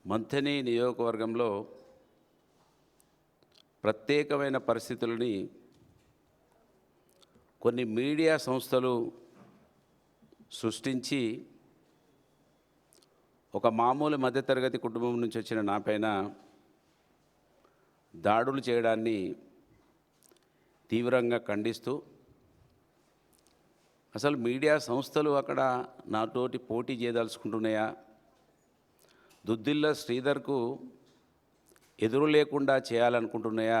మంథని నియోజకవర్గంలో ప్రత్యేకమైన పరిస్థితులని కొన్ని మీడియా సంస్థలు సృష్టించి ఒక మామూలు మధ్యతరగతి కుటుంబం నుంచి వచ్చిన నాపైన దాడులు చేయడాన్ని తీవ్రంగా ఖండిస్తూ, అసలు మీడియా సంస్థలు అక్కడ నాతోటి పోటీ చేయదలుచుకుంటున్నాయా, దుద్దిల్ల శ్రీధర్కు ఎదురు లేకుండా చేయాలనుకుంటున్నాయా?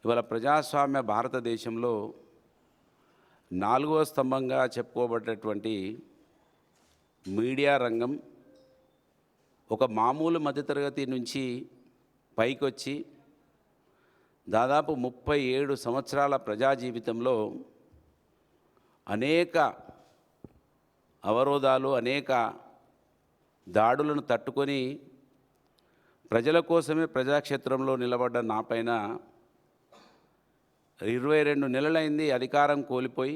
ఇవాళ ప్రజాస్వామ్య భారతదేశంలో 4వ స్తంభంగా చెప్పుకోబడేటువంటి మీడియా రంగం ఒక మామూలు మధ్యతరగతి నుంచి పైకొచ్చి దాదాపు 37 సంవత్సరాల ప్రజా జీవితంలో అనేక అవరోధాలు, అనేక దాడులను తట్టుకొని ప్రజల కోసమే ప్రజాక్షేత్రంలో నిలబడ్డ నాపైన 22 నెలలైంది అధికారం కోల్పోయి,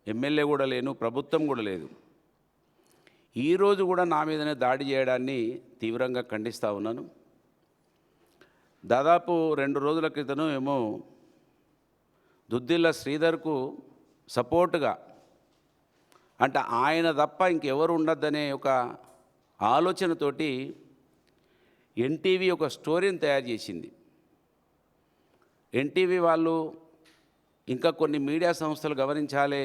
ఎమ్మెల్యే కూడా లేను, ప్రభుత్వం కూడా లేదు. ఈరోజు కూడా నా మీదనే దాడి చేయడాన్ని తీవ్రంగా ఖండిస్తూ ఉన్నాను. దాదాపు 2 రోజుల క్రితం ఏమో దుద్దిల్ల శ్రీధర్కు సపోర్టుగా, అంటే ఆయన తప్ప ఇంకెవరు ఉండద్దనే ఒక ఆలోచనతోటి ఎన్టీవీ ఒక స్టోరీని తయారు చేసింది. ఎన్టీవీ వాళ్ళు ఇంకా కొన్ని మీడియా సంస్థలు గమనించాలి,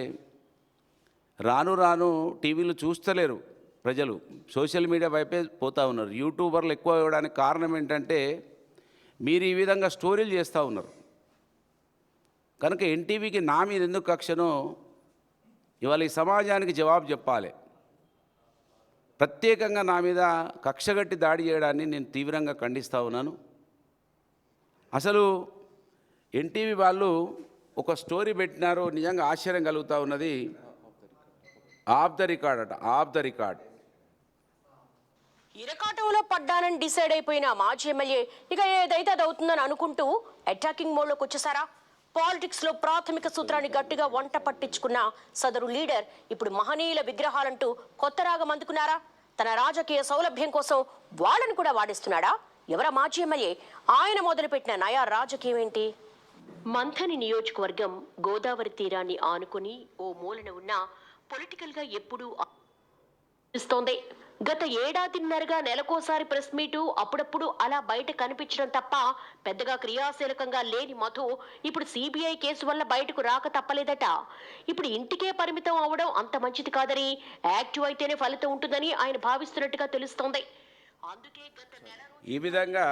రాను రాను టీవీలు చూస్తలేరు ప్రజలు, సోషల్ మీడియా వైపే పోతూ ఉన్నారు. యూట్యూబర్లు ఎక్కువ ఇవ్వడానికి కారణం ఏంటంటే మీరు ఈ విధంగా స్టోరీలు చేస్తూ ఉన్నారు కనుక ఎన్టీవీకి నా మీద ఎందుకు కక్షనో ఇవాళ ఈ సమాజానికి జవాబు చెప్పాలి. ప్రత్యేకంగా నా మీద కక్షగట్టి దాడి చేయడాన్ని నేను తీవ్రంగా ఖండిస్తూ ఉన్నాను. అసలు ఎన్టీవీ వాళ్ళు ఒక స్టోరీ పెట్టినారు, నిజంగా ఆశ్చర్యం కలుగుతూ ఉన్నది. ఆఫ్ ద రికార్డ్ అట, ఆఫ్ ద రికార్డ్. ఇరకాటంలో పడ్డానని డిసైడ్ అయిపోయిన మాజీ ఎమ్మెల్యే ఇక ఏదైతే అది అవుతుందని అనుకుంటూ అటాకింగ్ మోడ్లోకి వచ్చేసారా? పాలిటిక్స్ లో ప్రాథమిక సూత్రాన్ని గట్టిగా వంట పట్టించుకున్న సదరు లీడర్ ఇప్పుడు మహనీయుల విగ్రహాలంటూ కొత్త రాగం అందుకున్నారా? తన రాజకీయ సౌలభ్యం కోసం వాళ్ళని కూడా వాడిస్తున్నాడా? ఎవరా మాజీ ఎమ్మెల్యే? ఆయన మొదలుపెట్టిన నయా రాజకీయం ఏంటి? మంథని నియోజకవర్గం గోదావరి తీరాన్ని ఆనుకుని ఓ మూలన ఉన్న పొలిటికల్ గా ఎప్పుడూ ఇస్తోంది. గత ఏడాదిన్నరగా నెలకోసారి ప్రెస్ మీటు, అప్పుడప్పుడు అలా బయట కనిపించడం తప్ప పెద్దగా క్రియాశీలకంగా లేని మధు ఇప్పుడు సిబిఐ కేసు వల్ల బయటకు రాక తప్పలేదట. ఇప్పుడు ఇంటికే పరిమితం అవడం అంత మంచిది కాదని, యాక్టివ్ అయితేనే ఫలితం ఉంటుందని ఆయన భావిస్తున్నట్టుగా తెలుస్తోంది. అందుకే గత నెల ఈ విధంగా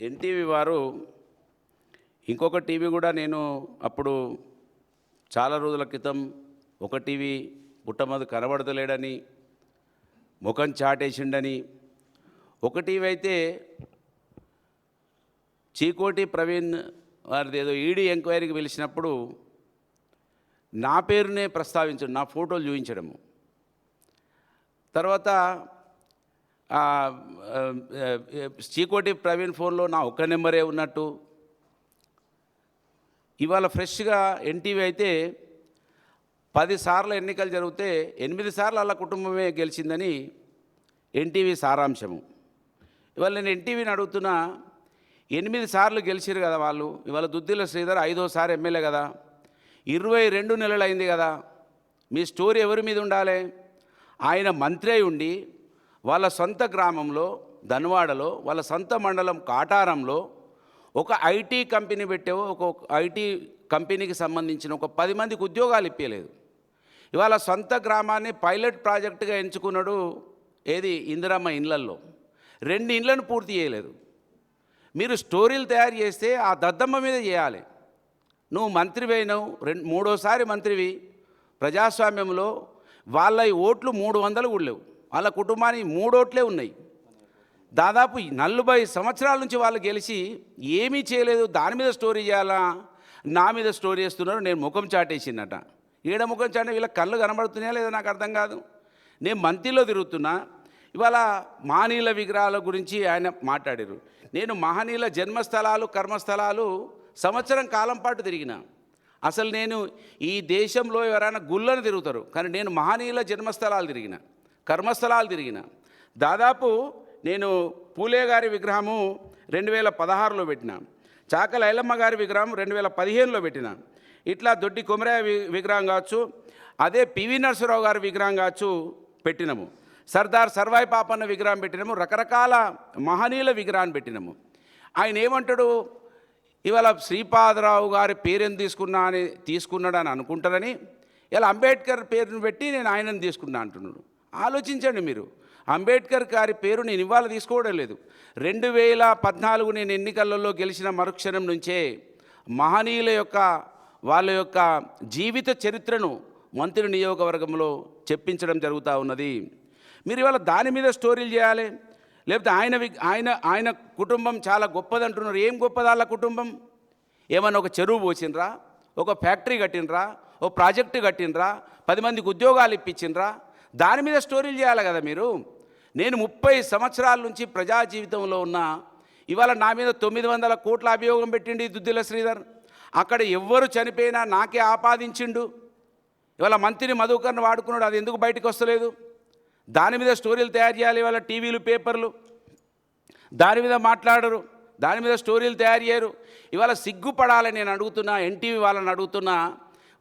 ఎన్టీవీ వారు ఇంకొక టీవీ కూడా, నేను అప్పుడు చాలా రోజుల క్రితం ఒక టీవీ పుట్టమదు కనబడతలేడని, ముఖం చాటేసిండని, ఒక టీవీ అయితే చీకోటి ప్రవీణ్ వారిది ఏదో ఈడీ ఎంక్వైరీకి పిలిచినప్పుడు నా పేరునే ప్రస్తావించడం, నా ఫోటోలు చూపించడము. తర్వాత చీకోటి ప్రవీణ్ ఫోన్లో నా ఒక్క నెంబరే ఉన్నట్టు. ఇవాళ ఫ్రెష్గా ఎన్టీవీ అయితే 10 సార్లు ఎన్నికలు జరిగితే 8 సార్లు అలా కుటుంబమే గెలిచిందని ఎన్టీవీ సారాంశము. ఇవాళ నేను ఎన్టీవీని అడుగుతున్నా, 8 సార్లు గెలిచారు కదా వాళ్ళు. ఇవాళ దుద్దిల్ల శ్రీధర్ 5వసారి ఎమ్మెల్యే కదా, 22 నెలలు అయింది కదా. మీ స్టోరీ ఎవరి మీద ఉండాలి? ఆయన మంత్రి అయి ఉండి వాళ్ళ సొంత గ్రామంలో ధన్వాడలో, వాళ్ళ సొంత మండలం కాటారంలో ఒక ఐటీ కంపెనీ పెట్టావు. ఒక ఐటీ కంపెనీకి సంబంధించిన ఒక 10 మందికి ఉద్యోగాలు ఇప్పలేదు. ఇవాళ సొంత గ్రామాన్ని పైలట్ ప్రాజెక్టుగా ఎంచుకున్నాడు. ఏది? ఇందిరమ్మ ఇండ్లల్లో 2 ఇండ్లను పూర్తి చేయలేదు. మీరు స్టోరీలు తయారు చేస్తే ఆ దద్దమ్మ మీద చేయాలి. నువ్వు మంత్రివి అయినావు, 3వసారి మంత్రివి. ప్రజాస్వామ్యంలో వాళ్ళ ఓట్లు 300 కూడా లేవు. వాళ్ళ కుటుంబానికి 3 ఓట్లే ఉన్నాయి. దాదాపు 40 సంవత్సరాల నుంచి వాళ్ళు గెలిచి ఏమీ చేయలేదు. దాని మీద స్టోరీ చేయాలా? నా మీద స్టోరీ చేస్తున్నారు. నేను ముఖం చాటేసిందట. ఈడ ముఖం చాటే వీళ్ళ కళ్ళు కనబడుతున్నాయా లేదా నాకు అర్థం కాదు. నేను మంత్రిలో తిరుగుతున్నా. ఇవాళ మహనీయుల విగ్రహాల గురించి ఆయన మాట్లాడారు. నేను మహనీయుల జన్మస్థలాలు, కర్మస్థలాలు సంవత్సరం కాలం పాటు తిరిగిన. అసలు నేను ఈ దేశంలో ఎవరైనా గుళ్ళను తిరుగుతారు, కానీ నేను మహనీయుల జన్మస్థలాలు తిరిగిన, కర్మస్థలాలు తిరిగిన. దాదాపు నేను పూలే గారి విగ్రహము 2016లో పెట్టిన, చాకల ఐలమ్మ గారి విగ్రహం 2015లో పెట్టిన, ఇట్లా దొడ్డి కొమరయ్య విగ్రహం కావచ్చు, అదే పివి నరసింహరావు గారి విగ్రహం కావచ్చు పెట్టినాము, సర్దార్ సర్వాయి పాపన్న విగ్రహం పెట్టినాము, రకరకాల మహనీయుల విగ్రహాన్ని పెట్టినాము. ఆయన ఏమంటాడు, ఇవాళ శ్రీపాదరావు గారి పేరుని తీసుకున్నాడని అనుకుంటారని ఇలా అంబేద్కర్ పేరుని పెట్టి నేను ఆయనను తీసుకున్నా అంటున్నాడు. ఆలోచించండి మీరు, అంబేద్కర్ గారి పేరు నేను ఇవాళ తీసుకోవడం లేదు. 2014 నేను ఎన్నికలలో గెలిచిన మరుక్షణం నుంచే మహనీయుల యొక్క వాళ్ళ యొక్క జీవిత చరిత్రను మంత్రి నియోజకవర్గంలో చెప్పించడం జరుగుతూ ఉన్నది. మీరు ఇవాళ దాని మీద స్టోరీలు చేయాలి, లేకపోతే ఆయన కుటుంబం చాలా గొప్పదంటున్నారు. ఏం గొప్పది వాళ్ళ కుటుంబం? ఏమన్నా ఒక చెరువు పోసినరా, ఒక ఫ్యాక్టరీ కట్టినరా, ఓ ప్రాజెక్టు కట్టినరా, 10 మందికి ఉద్యోగాలు ఇప్పించినరా? దాని మీద స్టోరీలు చేయాలి కదా మీరు. నేను 30 సంవత్సరాల నుంచి ప్రజా జీవితంలో ఉన్నా. ఇవాళ నా మీద 900 కోట్ల అభియోగం పెట్టిండు ఈ దుద్దిల శ్రీధర్. అక్కడ ఎవ్వరు చనిపోయినా నాకే ఆపాదించిండు. ఇవాళ మంత్రిని మధుకర్ని వాడుకున్నాడు, అది ఎందుకు బయటకు వస్తలేదు? దాని మీద స్టోరీలు తయారు చేయాలి. ఇవాళ టీవీలు పేపర్లు దాని మీద మాట్లాడరు, దాని మీద స్టోరీలు తయారు చేయరు. ఇవాళ సిగ్గుపడాలని నేను అడుగుతున్నా, ఎన్టీవీ వాళ్ళని అడుగుతున్నా.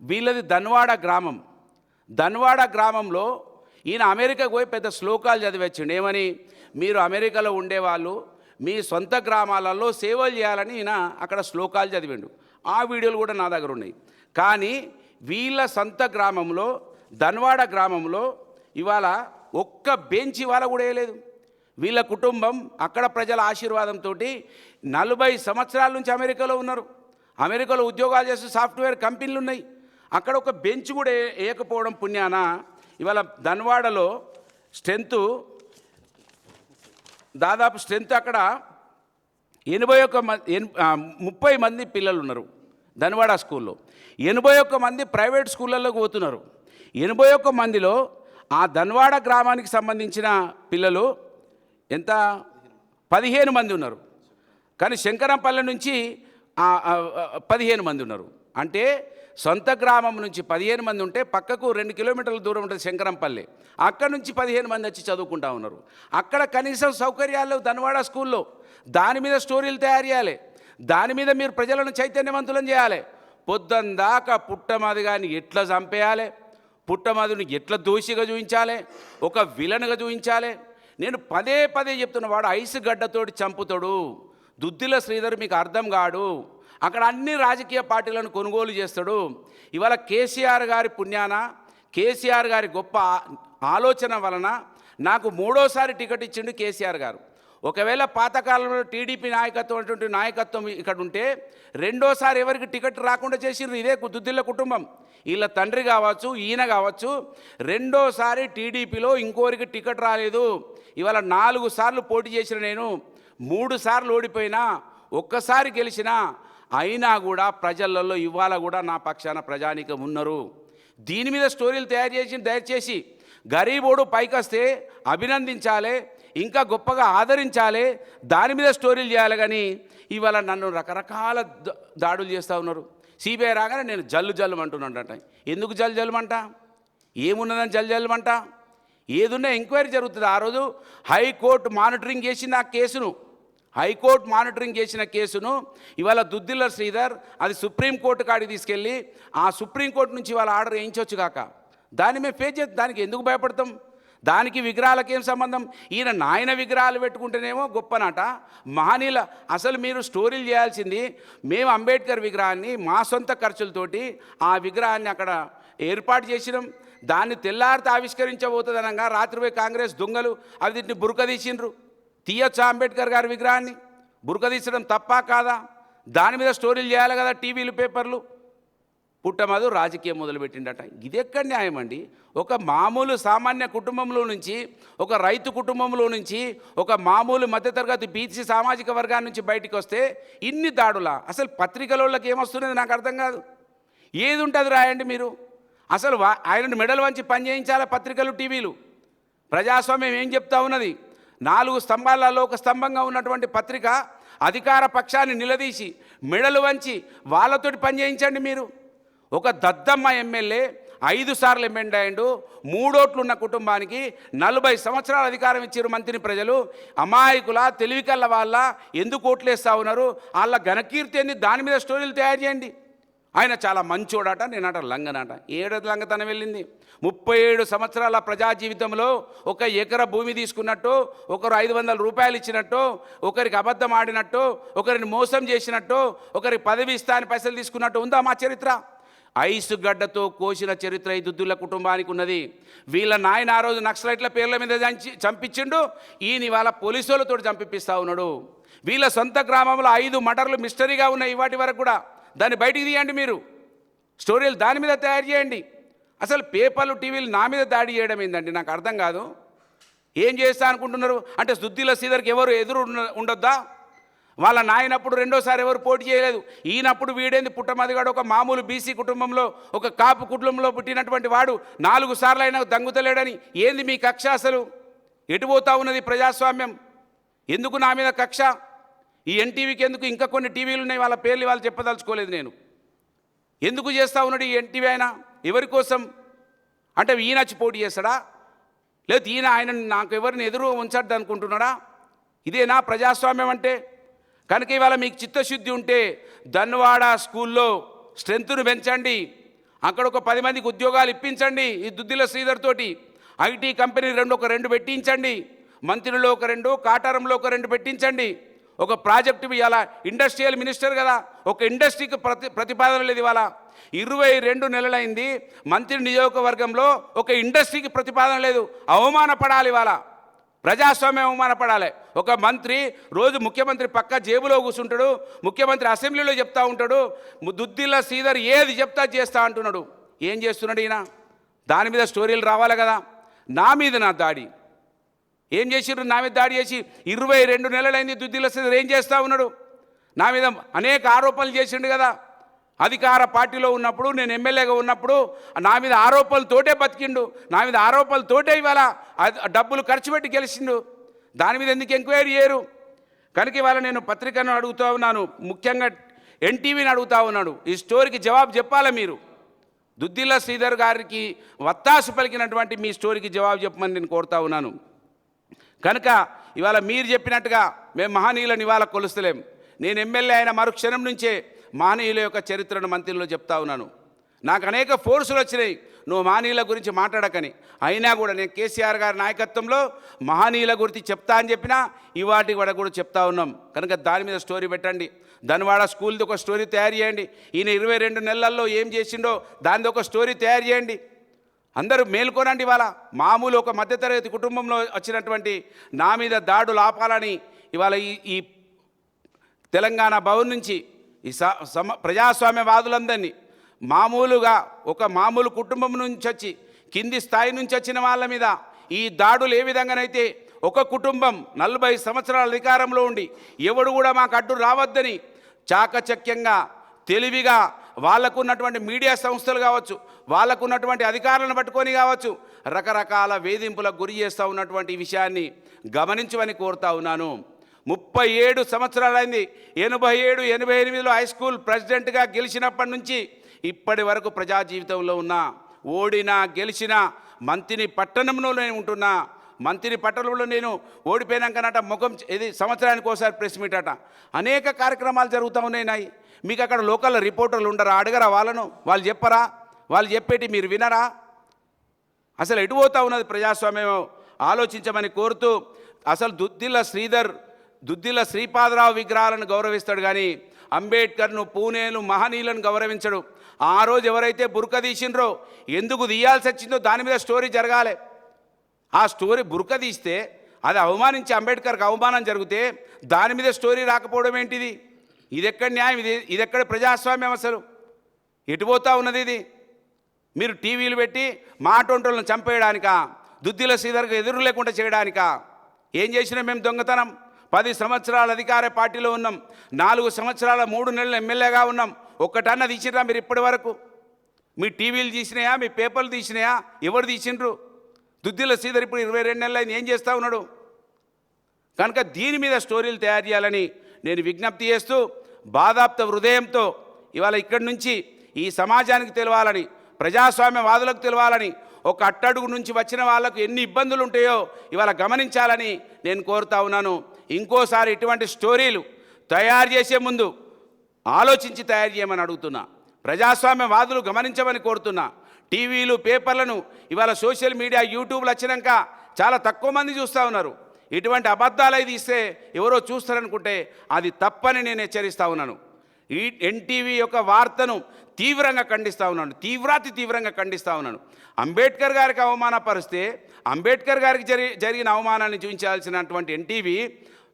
వీళ్ళది ధన్వాడ గ్రామం. ధన్వాడ గ్రామంలో ఈయన అమెరికాకు పోయి పెద్ద శ్లోకాలు చదివచ్చిండు. ఏమని? మీరు అమెరికాలో ఉండేవాళ్ళు మీ సొంత గ్రామాలలో సేవలు చేయాలని ఈయన అక్కడ శ్లోకాలు చదివిండు. ఆ వీడియోలు కూడా నా దగ్గర ఉన్నాయి. కానీ వీళ్ళ సొంత గ్రామంలో, ధన్వాడ గ్రామంలో ఇవాళ ఒక్క బెంచ్ ఇవాళ కూడా వేయలేదు. వీళ్ళ కుటుంబం అక్కడ ప్రజల ఆశీర్వాదంతో 40 సంవత్సరాల నుంచి అమెరికాలో ఉన్నారు. అమెరికాలో ఉద్యోగాలు చేస్తూ సాఫ్ట్వేర్ కంపెనీలు ఉన్నాయి. అక్కడ ఒక బెంచ్ కూడా వేయకపోవడం పుణ్యాన ఇవాళ ధన్వాడలో దాదాపు స్ట్రెంత్ అక్కడ 30 మంది పిల్లలు ఉన్నారు ధన్వాడ స్కూల్లో. 81 మంది ప్రైవేట్ స్కూళ్ళలోకి పోతున్నారు. 81 మందిలో ఆ ధన్వాడ గ్రామానికి సంబంధించిన పిల్లలు ఎంత? 15 మంది ఉన్నారు. కానీ శంకరంపల్లి నుంచి 15 మంది ఉన్నారు. అంటే సొంత గ్రామం నుంచి 15 మంది ఉంటే పక్కకు 2 కిలోమీటర్ల దూరం ఉంటుంది శంకరంపల్లి. అక్కడ నుంచి 15 మంది వచ్చి చదువుకుంటా ఉన్నారు. అక్కడ కనీసం సౌకర్యాలు ధన్వాడ స్కూల్లో. దాని మీద స్టోరీలు తయారు చేయాలి, దాని మీద మీరు ప్రజలను చైతన్యవంతులను చేయాలి. పొద్దుందాకా పుట్టమది కానీ ఎట్లా చంపేయాలి, పుట్టమదుని ఎట్లా దోషిగా చూపించాలి, ఒక విలన్గా చూపించాలి. నేను పదే చెప్తున్న, వాడు ఐసు గడ్డతోటి చంపుతాడు. దుద్దిల శ్రీధర్ మీకు అర్థం కాడు. అక్కడ అన్ని రాజకీయ పార్టీలను కొనుగోలు చేస్తాడు. ఇవాళ కేసీఆర్ గారి పుణ్యాన, కేసీఆర్ గారి గొప్ప ఆలోచన వలన నాకు 3వ టికెట్ ఇచ్చిండు కేసీఆర్ గారు. ఒకవేళ పాతకాలంలో టీడీపీ నాయకత్వం ఇక్కడ ఉంటే 2వ ఎవరికి టికెట్ రాకుండా చేసిండ్రు ఇదే దుద్దిల్ల కుటుంబం. వీళ్ళ తండ్రి కావచ్చు, ఈయన కావచ్చు. 2వ టీడీపీలో ఇంకోరికి టికెట్ రాలేదు. ఇవాళ 4 సార్లు పోటీ చేసిన నేను 3 సార్లు ఓడిపోయినా, ఒక్కసారి గెలిచినా. అయినా కూడా ప్రజలలో ఇవాళ కూడా నా పక్షాన ప్రజానీకం ఉన్నారు. దీని మీద స్టోరీలు దయచేసి గరీబోడు పైకొస్తే అభినందించాలి, ఇంకా గొప్పగా ఆదరించాలి, దాని మీద స్టోరీలు చేయాలి. కానీ ఇవాళ నన్ను రకరకాల దాడులు చేస్తూ ఉన్నారు. సిబిఐ రాగానే నేను జల్లు అంటున్నాడట. ఎందుకు జల్లుమంట? ఏమున్నదని జల్లుమంట? ఏదున్నా ఎంక్వైరీ జరుగుతుంది. ఆ రోజు హైకోర్టు మానిటరింగ్ చేసిన కేసును ఇవాళ దుద్దిల్ల శ్రీధర్ అది సుప్రీంకోర్టు కాడికి తీసుకెళ్ళి ఆ సుప్రీంకోర్టు నుంచి ఇవాళ ఆర్డర్ వేయించవచ్చు కాక దాన్ని మేము ఫేస్ చేస్తాం. దానికి ఎందుకు భయపడతాం? దానికి విగ్రహాలకు ఏం సంబంధం? ఈయన నాయన విగ్రహాలు పెట్టుకుంటేనేమో గొప్పనట. మహనీయుల అసలు మీరు స్టోరీలు చేయాల్సింది, మేము అంబేద్కర్ విగ్రహాన్ని మా సొంత ఖర్చులతోటి ఆ విగ్రహాన్ని అక్కడ ఏర్పాటు చేసినాం. దాన్ని తెల్లారితో ఆవిష్కరించబోతుంది అనగా రాత్రిపోయి కాంగ్రెస్ దొంగలు అవిటిని బురకదీసిండ్రు. తీయొచ్చా అంబేద్కర్ గారి విగ్రహాన్ని? బురకదీసడం తప్పా కాదా? దాని మీద స్టోరీలు చేయాలి కదా టీవీలు పేపర్లు. పుట్టమదు రాజకీయం మొదలుపెట్టిండట. ఇది ఎక్కడ న్యాయం అండి? ఒక మామూలు సామాన్య కుటుంబంలో నుంచి, ఒక రైతు కుటుంబంలో నుంచి, ఒక మామూలు మధ్యతరగతి బీసీ సామాజిక వర్గాన్ని నుంచి బయటికి వస్తే ఇన్ని దాడులా? అసలు పత్రికలకి ఏమొస్తున్నది నాకు అర్థం కాదు. ఏది ఉంటుంది రాయండి మీరు. అసలు ఆయన మెడలు వంచి పని చేయించాలి పత్రికలు, టీవీలు. ప్రజాస్వామ్యం ఏం చెప్తా ఉన్నది? 4 స్తంభాలలో ఒక స్తంభంగా ఉన్నటువంటి పత్రిక అధికార పక్షాన్ని నిలదీసి మెడలు వంచి వాళ్ళతోటి పని చేయించండి మీరు. ఒక దద్దమ్మ ఎమ్మెల్యే 5 సార్లు ఎమ్మెల్యే అయ్యిండు. 3 ఓట్లు ఉన్న కుటుంబానికి 40 సంవత్సరాల అధికారం ఇచ్చారు మంత్రిని ప్రజలు. అమాయకుల తెలివికల్ల వాళ్ళ ఎందుకు ఓట్లేస్తూ ఉన్నారు? వాళ్ళ ఘనకీర్తి ఏంది? దాని మీద స్టోరీలు తయారు చేయండి. ఆయన చాలా మంచోడట, నేనట లంగనట. ఏడాది లంగతనం వెళ్ళింది. 37 సంవత్సరాల ప్రజా జీవితంలో ఒక ఎకర భూమి తీసుకున్నట్టు, ఒకరు 500 రూపాయలు ఇచ్చినట్టు, ఒకరికి అబద్ధం ఆడినట్టు, ఒకరిని మోసం చేసినట్టు, ఒకరికి పదవి ఇస్తాని పైసలు తీసుకున్నట్టు ఉందా మా చరిత్ర? ఐసు గడ్డతో కోసిన చరిత్ర ఈ దుద్దుల కుటుంబానికి ఉన్నది. వీళ్ళ నాయన ఆ రోజు నక్సలైట్ల పేర్ల మీద చంపించిండు, ఈయన ఇవాళ పోలీసులతో చంపిస్తా ఉన్నాడు. వీళ్ళ సొంత గ్రామంలో 5 మర్డర్లు మిస్టరీగా ఉన్నాయి ఇవాటి వరకు కూడా. దాన్ని బయటికి తీయండి, మీరు స్టోరీలు దాని మీద తయారు చేయండి. అసలు పేపర్లు టీవీలు నా మీద దాడి చేయడం ఏంటండి? నాకు అర్థం కాదు. ఏం చేస్తా అనుకుంటున్నారు? అంటే దుద్దిల శ్రీధర్కి ఎవరు ఎదురు ఉండొద్దా? వాళ్ళ నాయనప్పుడు రెండోసారి ఎవరు పోటీ చేయలేదు. ఈయనప్పుడు వీడేంది పుట్టమదిగాడు ఒక మామూలు బీసీ కుటుంబంలో, ఒక కాపు కుటుంబంలో పుట్టినటువంటి వాడు 4 సార్లు అయినా దంగుతలేడని. ఏంది మీ కక్ష? అసలు ఎటుపోతా ఉన్నది ప్రజాస్వామ్యం? ఎందుకు నా మీద కక్ష? ఈ ఎన్టీవీకి ఎందుకు? ఇంకా కొన్ని టీవీలు ఉన్నాయి, వాళ్ళ పేర్లు వాళ్ళు చెప్పదలుచుకోలేదు నేను. ఎందుకు చేస్తూ ఉన్నాడు ఈ ఎన్టీవీ? ఆయన ఎవరి కోసం? అంటే ఈయన వచ్చి పోటీ చేస్తాడా? లేదు ఈయన ఆయన నాకు ఎవరిని ఎదురు ఉంచద్దు అనుకుంటున్నాడా? ఇదేనా ప్రజాస్వామ్యం అంటే? కనుక ఇవాళ మీకు చిత్తశుద్ధి ఉంటే ధన్వాడ స్కూల్లో స్ట్రెంత్ను పెంచండి. అక్కడ ఒక 10 మందికి ఉద్యోగాలు ఇప్పించండి. ఈ దుద్దిల శ్రీధర్ తోటి ఐటీ కంపెనీ ఒక 2 పెట్టించండి. మంత్రిలో ఒక 2, కాటారంలో ఒక 2 పెట్టించండి. ఒక ప్రాజెక్టు ఇవాళ ఇండస్ట్రియల్ మినిస్టర్ కదా, ఒక ఇండస్ట్రీకి ప్రతిపాదన లేదు. ఇవాళ 22 నెలలైంది మంత్రి నియోజకవర్గంలో ఒక ఇండస్ట్రీకి ప్రతిపాదన లేదు. అవమానపడాలి. ఇవాళ ప్రజాస్వామ్యం అవమానపడాలి. ఒక మంత్రి రోజు ముఖ్యమంత్రి పక్క జేబులో కూర్చుంటాడు, ముఖ్యమంత్రి అసెంబ్లీలో చెప్తా ఉంటాడు, దుద్దిల్ల శ్రీధర్ ఏది చెప్తా చేస్తా అంటున్నాడు. ఏం చేస్తున్నాడు ఈయన? దాని మీద స్టోరీలు రావాలి కదా. నా మీద నా దాడి ఏం చేసిర్రు? నా మీద దాడి చేసి 22 నెలలైంది. దుద్దిల్ల శ్రీధర్ ఏం చేస్తూ ఉన్నాడు? నా మీద అనేక ఆరోపణలు చేసిండు కదా. అధికార పార్టీలో ఉన్నప్పుడు, నేను ఎమ్మెల్యేగా ఉన్నప్పుడు నా మీద ఆరోపణలతోటే బతికిండు. నా మీద ఆరోపణలతోటే ఇవాళ డబ్బులు ఖర్చు పెట్టి గెలిచిండు. దాని మీద ఎందుకు ఎంక్వైరీ చేయరు? కనుక ఇవాళ నేను పత్రికను అడుగుతూ ఉన్నాను, ముఖ్యంగా ఎన్టీవీని అడుగుతూ ఉన్నాడు, ఈ స్టోరీకి జవాబు చెప్పాలా మీరు? దుద్దిల్ల శ్రీధర్ గారికి వత్తాసు పలికినటువంటి మీ స్టోరీకి జవాబు చెప్పమని నేను కోరుతా ఉన్నాను. కనుక ఇవాళ మీరు చెప్పినట్టుగా మేము మహనీయులను ఇవాళ కొలుస్తలేం. నేను ఎమ్మెల్యే అయిన మరుక్షణం నుంచే మహనీయుల యొక్క చరిత్రను మంత్రిలో చెప్తా ఉన్నాను. నాకు అనేక ఫోర్సులు వచ్చినాయి నువ్వు మహనీయుల గురించి మాట్లాడకని. అయినా కూడా నేను కేసీఆర్ గారి నాయకత్వంలో మహనీయుల గురించి చెప్తా అని చెప్పినా ఇవాటి కూడా చెప్తా ఉన్నాం. కనుక దాని మీద స్టోరీ పెట్టండి. ధన్వాడ స్కూల్ది ఒక స్టోరీ తయారు చేయండి. ఈయన 22 నెలల్లో ఏం చేసిండో దానిది ఒక స్టోరీ తయారు చేయండి. అందరూ మేల్కొనండి. ఇవాళ మామూలు ఒక మధ్యతరగతి కుటుంబంలో వచ్చినటువంటి నా మీద దాడులు ఆపాలని ఇవాళ ఈ తెలంగాణ భవన్ నుంచి ఈ ప్రజాస్వామ్యవాదులందరినీ మామూలుగా ఒక మామూలు కుటుంబం నుంచి వచ్చి కింది స్థాయి నుంచి వచ్చిన వాళ్ళ మీద ఈ దాడులు ఏ విధంగానైతే ఒక కుటుంబం 40 సంవత్సరాల అధికారంలో ఉండి ఎవడు కూడా మాకు అడ్డు రావద్దని చాకచక్యంగా తెలివిగా వాళ్ళకున్నటువంటి మీడియా సంస్థలు కావచ్చు, వాళ్ళకున్నటువంటి అధికారులను పట్టుకొని కావచ్చు, రకరకాల వేధింపులకు గురి చేస్తూ ఉన్నటువంటి విషయాన్ని గమనించమని కోరుతా ఉన్నాను. 37 సంవత్సరాలైంది. 87, 88లో హై స్కూల్ ప్రెసిడెంట్గా గెలిచినప్పటి నుంచి ఇప్పటి వరకు ప్రజా జీవితంలో ఉన్నా, ఓడినా గెలిచినా మంత్రి పట్టణంలో నేను ఉంటున్నా. మంత్రి పట్టణంలో నేను ఓడిపోయినాకనట ముఖం ఇది సంవత్సరానికి ఒకసారి ప్రెస్ మీట్ అట. అనేక కార్యక్రమాలు జరుగుతూ ఉన్నాయి. మీకు అక్కడ లోకల్ రిపోర్టర్లు ఉండరా? అడగరా వాళ్ళను? వాళ్ళు చెప్పరా? వాళ్ళు చెప్పేటి మీరు వినరా? అసలు ఎటుపోతూ ఉన్నది ప్రజాస్వామ్యం? ఆలోచించమని కోరుతూ, అసలు దుద్దిల్ల శ్రీపాదరావు విగ్రహాలను గౌరవిస్తాడు కానీ అంబేద్కర్ను, పూణేలు, మహనీయులను గౌరవించడు. ఆ రోజు ఎవరైతే బురక తీసిండ్రో, ఎందుకు తీయాల్సి వచ్చిందో దాని మీద స్టోరీ జరగాలి. ఆ స్టోరీ బురక తీస్తే అది అవమానించి అంబేద్కర్కి అవమానం జరిగితే దాని మీద స్టోరీ రాకపోవడం ఏంటిది? ఇది ఎక్కడ న్యాయం? ఇది ఎక్కడ ప్రజాస్వామ్యం? అసలు ఎటుపోతూ ఉన్నది ఇది? మీరు టీవీలు పెట్టి మాటొంటలను చంపేయడానికా? దుద్దిల్ల శ్రీధర్కి ఎదురు లేకుండా చేయడానికా? ఏం చేసినా మేము దొంగతనం? 10 సంవత్సరాల అధికార పార్టీలో ఉన్నాం, 4 సంవత్సరాల 3 నెలలు ఎమ్మెల్యేగా ఉన్నాం. ఒక్కటన్నా తీసినా మీరు ఇప్పటి వరకు? మీ టీవీలు తీసినాయా? మీ పేపర్లు తీసినాయా? ఎవరు తీసిండ్రు? దుద్దిల్ల శ్రీధర్ ఇప్పుడు 22 నెలలు ఏం చేస్తూ ఉన్నాడు? కనుక దీని మీద స్టోరీలు తయారు చేయాలని నేను విజ్ఞప్తి చేస్తూ, బాధాప్త హృదయంతో ఇవాళ ఇక్కడి నుంచి ఈ సమాజానికి తెలవాలని ప్రజాస్వామ్యవాదులకు తెలవాలని, ఒక అట్టడుగు నుంచి వచ్చిన వాళ్ళకు ఎన్ని ఇబ్బందులు ఉంటాయో ఇవాళ గమనించాలని నేను కోరుతా ఉన్నాను. ఇంకోసారి ఇటువంటి స్టోరీలు తయారు చేసే ముందు ఆలోచించి తయారు చేయమని అడుగుతున్నా. ప్రజాస్వామ్యవాదులు గమనించమని కోరుతున్నా. టీవీలు, పేపర్లను ఇవాళ సోషల్ మీడియా, యూట్యూబ్లు వచ్చినాక చాలా తక్కువ మంది చూస్తూ ఉన్నారు. ఇటువంటి అబద్ధాలు అయితే ఇస్తే ఎవరో చూస్తారనుకుంటే అది తప్పని నేను హెచ్చరిస్తూ ఉన్నాను. ఈ ఎన్టీవీ యొక్క వార్తను తీవ్రంగా ఖండిస్తూ ఉన్నాను, తీవ్రంగా ఖండిస్తూ ఉన్నాను. అంబేద్కర్ గారికి అవమానపరిస్తే అంబేద్కర్ గారికి జరిగిన అవమానాన్ని చూపించాల్సినటువంటి ఎన్టీవీ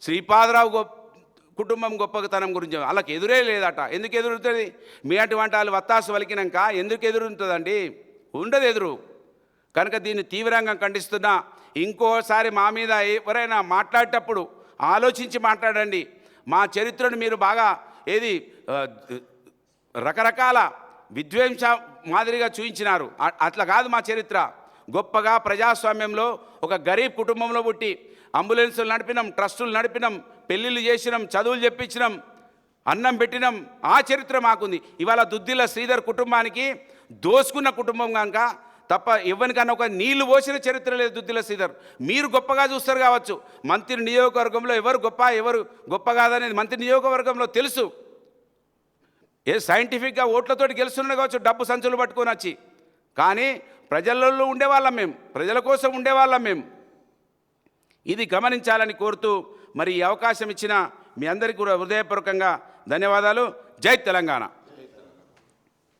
శ్రీపాదరావు కుటుంబం గొప్పతనం గురించి వాళ్ళకి ఎదురే లేదట. ఎందుకు ఎదురుతుంది? మీ అటువంటి వాళ్ళు వత్తాసు వలికినాక ఎందుకు ఎదురుంటుందండి? ఉండదు ఎదురు. కనుక దీన్ని తీవ్రంగా ఖండిస్తున్నా. ఇంకోసారి మా మీద ఎవరైనా మాట్లాడేటప్పుడు ఆలోచించి మాట్లాడండి. మా చరిత్రను మీరు బాగా రకరకాల విద్వేష మాదిరిగా చూపించినారు. అట్లా కాదు మా చరిత్ర. గొప్పగా ప్రజాస్వామ్యంలో ఒక గరీబ్ కుటుంబంలో పుట్టి అంబులెన్సులు నడిపినాం, ట్రస్టులు నడిపినాం, పెళ్ళిళ్ళు చేసినాం, చదువులు చెప్పించినాం, అన్నం పెట్టినాం. ఆ చరిత్ర మాకుంది. ఇవాళ దుద్దిల్ల శ్రీధర్ కుటుంబానికి దోసుకున్న కుటుంబం కనుక తప్ప ఎవరికన్నా ఒక నీళ్లు పోసిన చరిత్ర లేదు దుద్దిల్ల శ్రీధర్. మీరు గొప్పగా చూస్తారు కావచ్చు. మంత్రి నియోజకవర్గంలో ఎవరు గొప్ప ఎవరు గొప్ప కాదనేది మంత్రి నియోజకవర్గంలో తెలుసు. సైంటిఫిక్గా ఓట్లతోటి గెలుస్తున్నాడు కావచ్చు, డబ్బు సంచులు పట్టుకొని వచ్చి. కానీ ప్రజలలో ఉండేవాళ్ళం మేము, ప్రజల కోసం ఉండేవాళ్ళం మేము. ఇది గమనించాలని కోరుతూ మరి ఈ అవకాశం ఇచ్చిన మీ అందరికీ కూడా హృదయపూర్వకంగా ధన్యవాదాలు. జై తెలంగాణ.